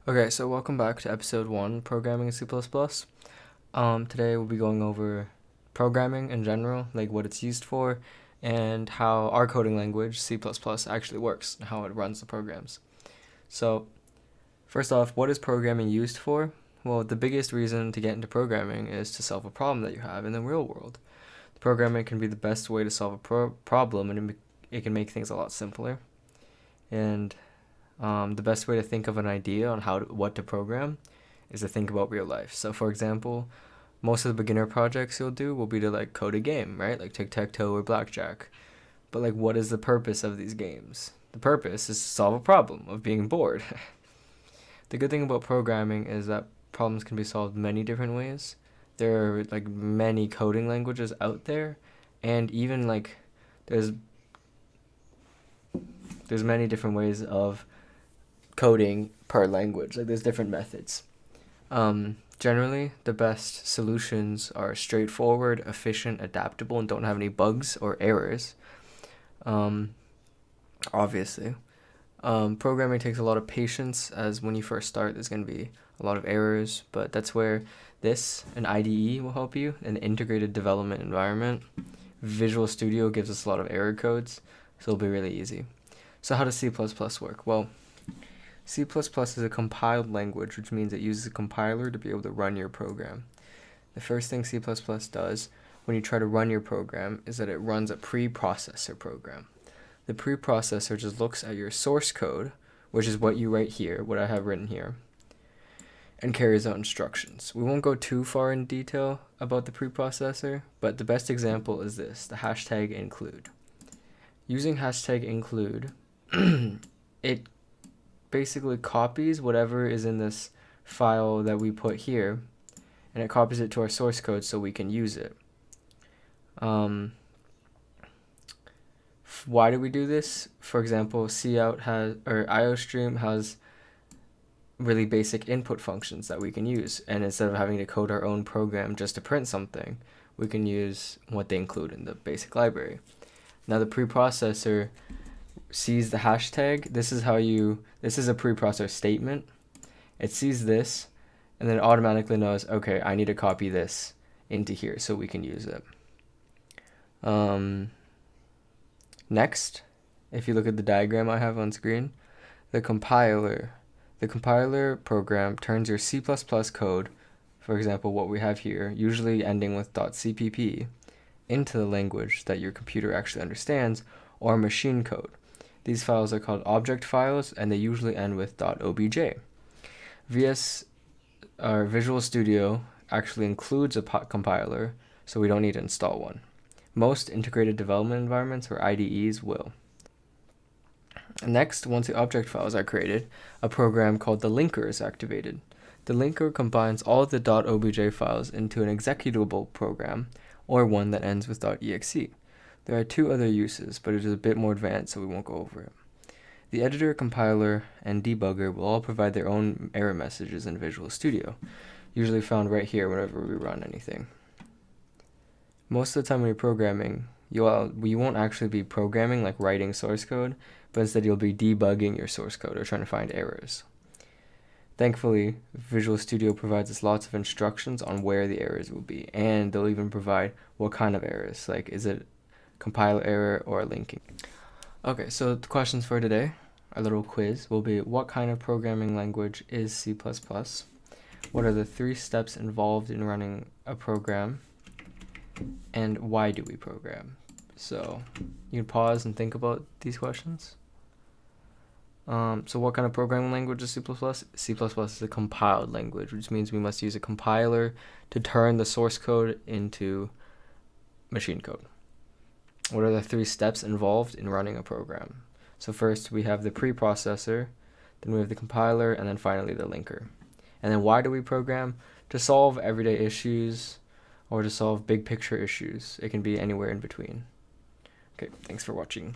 Okay, so welcome back to episode 1, Programming in C++. Today we'll be going over programming in general, like what it's used for, and how our coding language, C++, actually works, and how it runs the programs. So, first off, what is programming used for? Well, the biggest reason to get into programming is to solve a problem that you have in the real world. Programming can be the best way to solve a problem, and it can make things a lot simpler. And the best way to think of an idea on what to program is to think about real life. So, for example, most of the beginner projects you'll do will be to like code a game, right? Like tic-tac-toe or blackjack. But like, what is the purpose of these games? The purpose is to solve a problem of being bored. The good thing about programming is that problems can be solved many different ways. There are like many coding languages out there, and even like there's many different ways of coding per language. Like there's different methods. Generally, the best solutions are straightforward, efficient, adaptable, and don't have any bugs or errors. Obviously. Programming takes a lot of patience, as when you first start, there's going to be a lot of errors, but that's where an IDE will help you, an integrated development environment. Visual Studio gives us a lot of error codes, so it'll be really easy. So how does C++ work? Well, C++ is a compiled language, which means it uses a compiler to be able to run your program. The first thing C++ does when you try to run your program is that it runs a preprocessor program. The preprocessor just looks at your source code, which is what you write here, what I have written here, and carries out instructions. We won't go too far in detail about the preprocessor, but the best example is this, the hashtag include. Using hashtag include, it basically copies whatever is in this file that we put here, and it copies it to our source code so we can use it. Why do we do this? For example, IOStream has really basic input functions that we can use, and instead of having to code our own program just to print something, we can use what they include in the basic library. Now the preprocessor sees the hashtag. This is a preprocessor statement. It sees this, and then it automatically knows, okay, I need to copy this into here so we can use it. Next, if you look at the diagram I have on screen, the compiler program turns your C++ code, for example, what we have here, usually ending with .cpp, into the language that your computer actually understands, or machine code. These files are called object files, and they usually end with .obj. Visual Studio actually includes a compiler, so we don't need to install one. Most integrated development environments, or IDEs, will. Next, once the object files are created, a program called the linker is activated. The linker combines all of the .obj files into an executable program, or one that ends with .exe. There are two other uses, but it is a bit more advanced, so we won't go over it. The editor, compiler, and debugger will all provide their own error messages in Visual Studio, usually found right here whenever we run anything. Most of the time when you're programming, you won't actually be programming, like writing source code, but instead you'll be debugging your source code or trying to find errors. Thankfully, Visual Studio provides us lots of instructions on where the errors will be, and they'll even provide what kind of errors, like is it compiler error or linking. Okay, so the questions for today, our little quiz, will be what kind of programming language is C++? What are the 3 steps involved in running a program? And why do we program? So you can pause and think about these questions. So what kind of programming language is C++? C++ is a compiled language, which means we must use a compiler to turn the source code into machine code. What are the 3 steps involved in running a program? So first we have the preprocessor, then we have the compiler, and then finally the linker. And then why do we program? To solve everyday issues or to solve big picture issues. It can be anywhere in between. Okay, thanks for watching.